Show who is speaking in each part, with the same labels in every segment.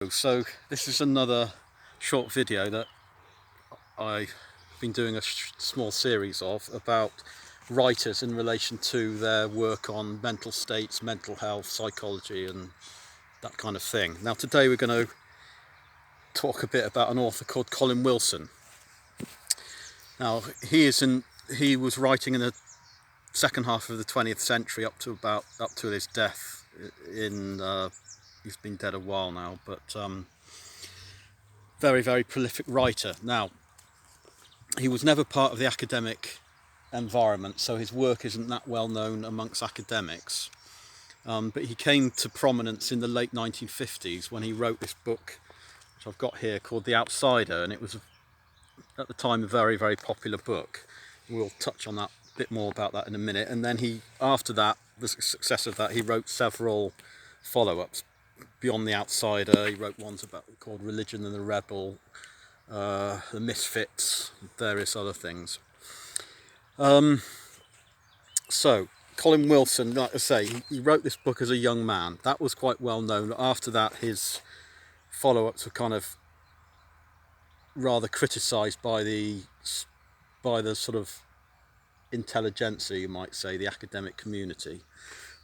Speaker 1: So this is another short video that I've been doing a small series of about writers in relation to their work on mental states, mental health, psychology and that kind of thing. Now today we're going to talk a bit about an author called Colin Wilson. Now he was writing in the second half of the 20th century up to his death in he's been dead a while now, but very, very prolific writer. Now, he was never part of the academic environment, so his work isn't that well known amongst academics. But he came to prominence in the late 1950s when he wrote this book, which I've got here, called The Outsider, and it was, at the time, a very, very popular book. We'll touch on that a bit more about that in a minute. And then after that, the success of that, he wrote several follow-ups. Beyond the Outsider, he wrote ones called Religion and the Rebel, The Misfits, various other things. So Colin Wilson, like I say, he wrote this book as a young man. That was quite well known. After that, his follow-ups were kind of rather criticised by the sort of intelligentsia, you might say, the academic community.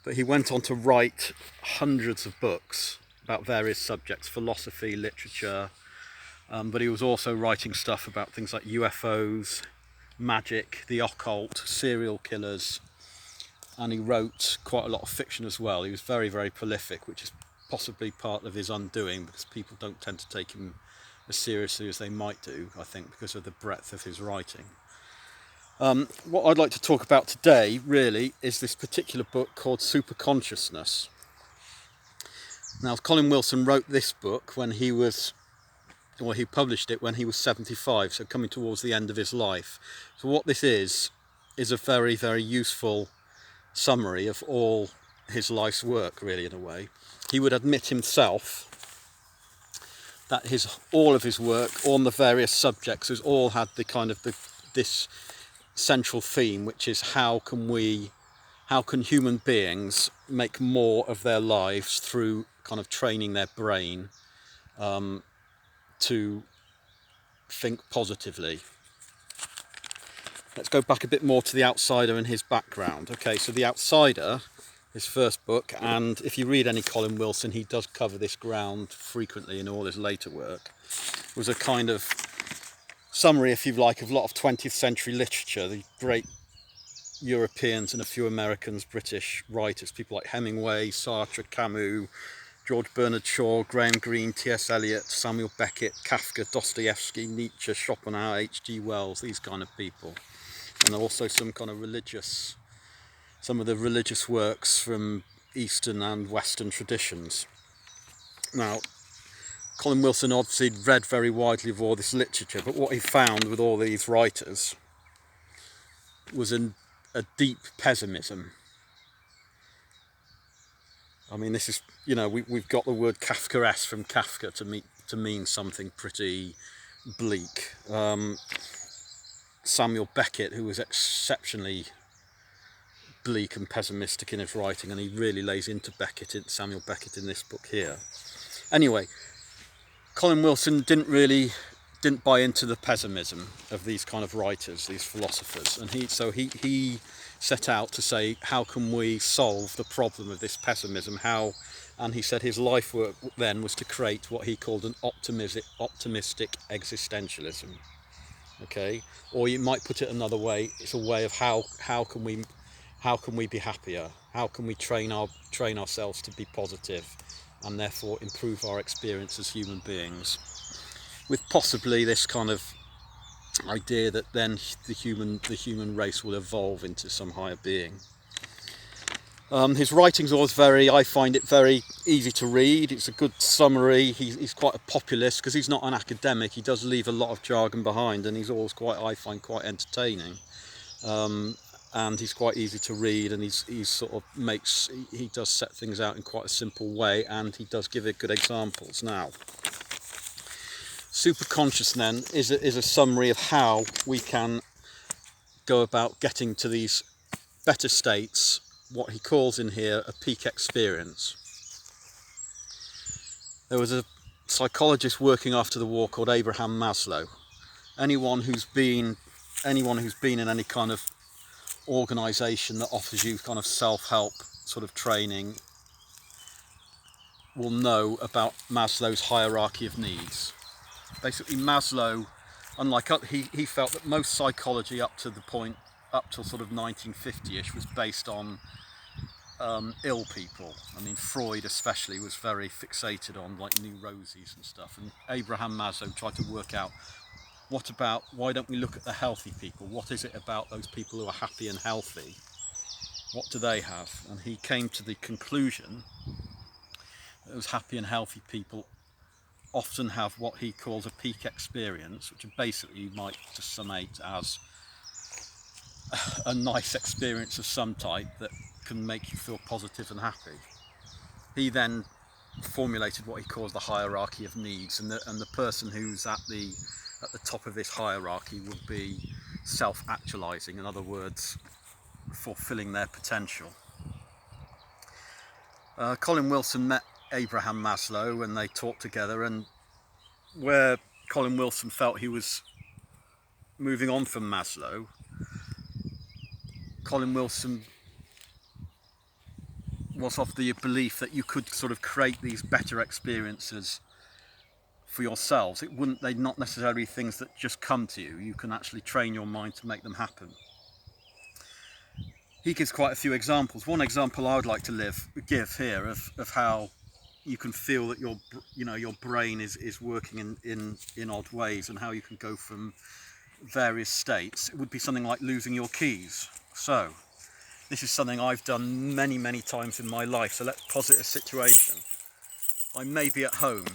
Speaker 1: But he went on to write hundreds of books about various subjects, philosophy, literature, but he was also writing stuff about things like UFOs, magic, the occult, serial killers, and he wrote quite a lot of fiction as well. He was very, very prolific, which is possibly part of his undoing, because people don't tend to take him as seriously as they might do, I think, because of the breadth of his writing. What I'd like to talk about today, really, is this particular book called Superconsciousness. Now, Colin Wilson wrote this book when he published it when he was 75, so coming towards the end of his life. So what this is a very, very useful summary of all his life's work, really, in a way. He would admit himself that all of his work on the various subjects has all had the kind of this central theme, which is how can human beings make more of their lives through kind of training their brain to think positively. Let's go back a bit more to The Outsider and his background. Okay, so The Outsider, his first book, and if you read any Colin Wilson, he does cover this ground frequently in all his later work, was a kind of summary, if you like, of a lot of 20th century literature, the great Europeans and a few Americans, British writers, people like Hemingway, Sartre, Camus, George Bernard Shaw, Graham Greene, T.S. Eliot, Samuel Beckett, Kafka, Dostoevsky, Nietzsche, Schopenhauer, H.G. Wells, these kind of people. And also some of the religious works from Eastern and Western traditions. Now, Colin Wilson obviously read very widely of all this literature, but what he found with all these writers was a deep pessimism. I mean, this is, we've got the word Kafkaesque from Kafka to mean something pretty bleak. Samuel Beckett, who was exceptionally bleak and pessimistic in his writing, and he really lays into Samuel Beckett in this book here. Anyway, Colin Wilson didn't buy into the pessimism of these kind of writers, these philosophers, and he set out to say, how can we solve the problem of this pessimism? And he said his life work then was to create what he called an optimistic existentialism. Okay, or you might put it another way. It's a way of how can we be happier? How can we train ourselves to be positive, and therefore improve our experience as human beings, with possibly this kind of idea that then the human race will evolve into some higher being. His writing's always I find it very easy to read. It's a good summary. He's quite a populist, because he's not an academic. He does leave a lot of jargon behind, and he's always I find quite entertaining. And he's quite easy to read, and he does set things out in quite a simple way, and he does give it good examples. Now, Superconscious then is a summary of how we can go about getting to these better states, what he calls in here a peak experience. There was a psychologist working after the war called Abraham Maslow. Anyone who's been in any kind of organization that offers you kind of self-help sort of training will know about Maslow's hierarchy of needs. Basically, Maslow, unlike he felt that most psychology up to sort of 1950ish was based on ill people. I mean, Freud especially was very fixated on like neuroses and stuff, and Abraham Maslow tried to work out why don't we look at the healthy people? What is it about those people who are happy and healthy? What do they have? And he came to the conclusion that those happy and healthy people often have what he calls a peak experience, which basically you might just summate as a nice experience of some type that can make you feel positive and happy. He then formulated what he calls the hierarchy of needs, and the person who's at the top of this hierarchy would be self-actualizing, in other words, fulfilling their potential. Colin Wilson met Abraham Maslow and they talked together, and where Colin Wilson felt he was moving on from Maslow, Colin Wilson was of the belief that you could sort of create these better experiences for yourselves. They're not necessarily things that just come to you. You can actually train your mind to make them happen. He gives quite a few examples. One example I would like to give here of how you can feel that your brain is working in odd ways, and how you can go from various states. It would be something like losing your keys. So this is something I've done many times in my life. So let's posit a situation. I may be at home.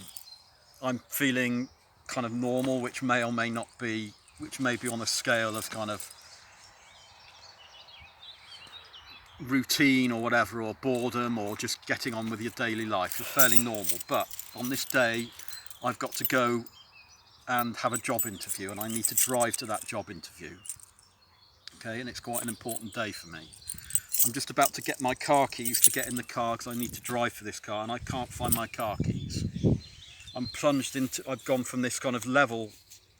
Speaker 1: I'm feeling kind of normal, which may or may not be, which may be on a scale of kind of routine or whatever, or boredom, or just getting on with your daily life. You're fairly normal. But on this day, I've got to go and have a job interview, and I need to drive to that job interview. Okay, and it's quite an important day for me. I'm just about to get my car keys to get in the car because I need to drive for this car, and I can't find my car keys. I've gone from this kind of level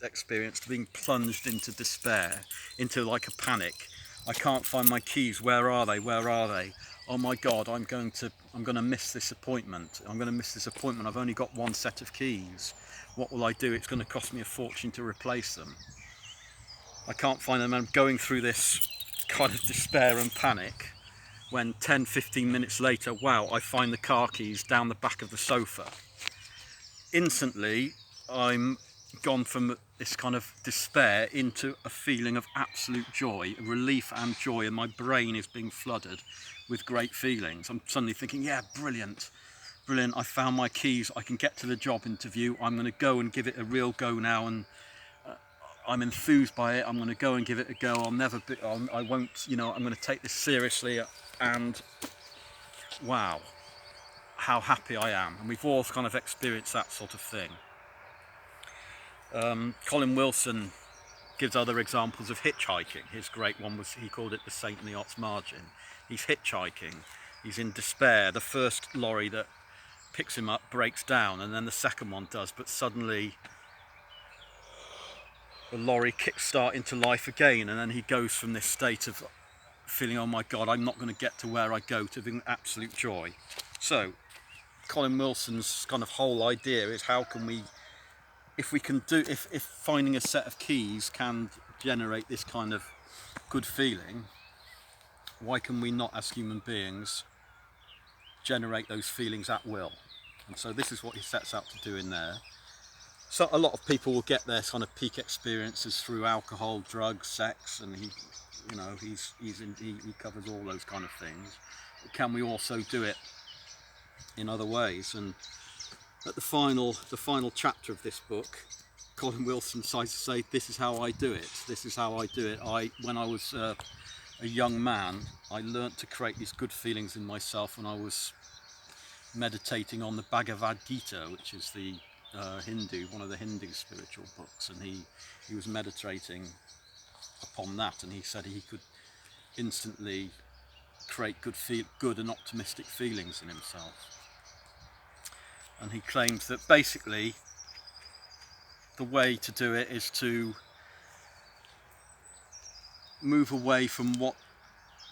Speaker 1: experience to being plunged into despair, into like a panic. I can't find my keys. Where are they? Where are they? Oh my God, I'm going to miss this appointment. I'm going to miss this appointment. I've only got one set of keys. What will I do? It's going to cost me a fortune to replace them. I can't find them. I'm going through this kind of despair and panic when 10-15 minutes later, wow, I find the car keys down the back of the sofa. Instantly, I'm gone from this kind of despair into a feeling of absolute joy, relief and joy, and my brain is being flooded with great feelings. I'm suddenly thinking, yeah, brilliant, I found my keys, I can get to the job interview, I'm going to go and give it a real go now, and I'm enthused by it. I'm going to go and give it a go. I'm going to take this seriously, and wow, how happy I am. And we've all kind of experienced that sort of thing. Colin Wilson gives other examples of hitchhiking. His great one was, he called it the Saint in the Ox Margin. He's hitchhiking, he's in despair. The first lorry that picks him up breaks down, and then the second one does, but suddenly the lorry kickstart into life again, and then he goes from this state of feeling, oh my God, I'm not going to get to where I go, to being absolute joy. So Colin Wilson's kind of whole idea is, how can we, if finding a set of keys can generate this kind of good feeling, why can we not, as human beings, generate those feelings at will? And so this is what he sets out to do in there. So a lot of people will get their kind of peak experiences through alcohol, drugs, sex, and he covers all those kind of things. But can we also do it in other ways? And at the final chapter of this book, Colin Wilson decides to say, this is how I do it. This is how I do it. When I was a young man, I learnt to create these good feelings in myself when I was meditating on the Bhagavad Gita, which is the one of the Hindu spiritual books, and he was meditating upon that, and he said he could instantly create good and optimistic feelings in himself. and he claims that basically the way to do it is to move away from what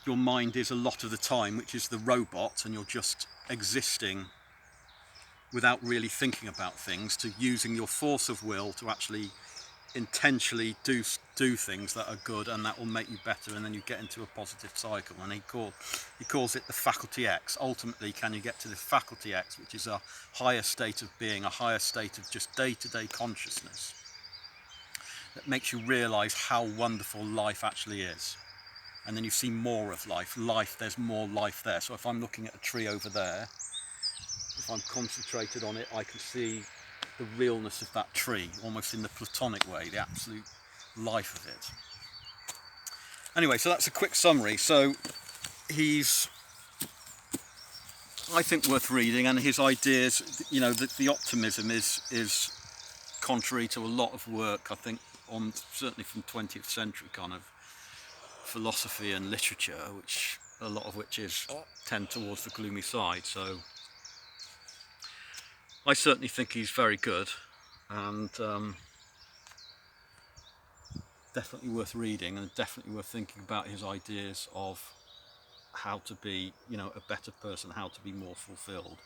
Speaker 1: your mind is a lot of the time, which is the robot, and you're just existing without really thinking about things, to using your force of will to actually intentionally do things that are good and that will make you better, and then you get into a positive cycle. And he calls it the faculty X. Ultimately, can you get to this faculty X, which is a higher state of being, a higher state of just day-to-day consciousness that makes you realize how wonderful life actually is. And then you see more of life. There's more life there. So if I'm looking at a tree over there, if I'm concentrated on it, I can see the realness of that tree, almost in the Platonic way, the absolute life of it. Anyway, so that's a quick summary. So he's, I think, worth reading, and his ideas, you know, the optimism is contrary to a lot of work, I think, on certainly from 20th century kind of philosophy and literature, which a lot of which is tend towards the gloomy side. So I certainly think he's very good, and definitely worth reading, and definitely worth thinking about his ideas of how to be, you know, a better person, how to be more fulfilled.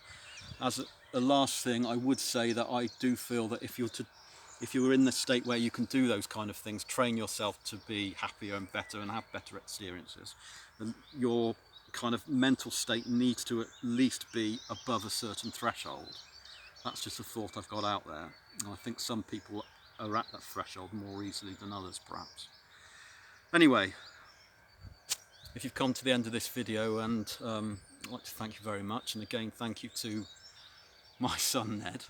Speaker 1: As a last thing, I would say that I do feel that if you're in the state where you can do those kind of things, train yourself to be happier and better and have better experiences, then your kind of mental state needs to at least be above a certain threshold. That's just a thought I've got out there. And I think some people are at that threshold more easily than others, perhaps. Anyway, if you've come to the end of this video, and I'd like to thank you very much, and again thank you to my son Ned,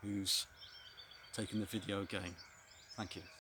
Speaker 1: who's taken the video again. Thank you.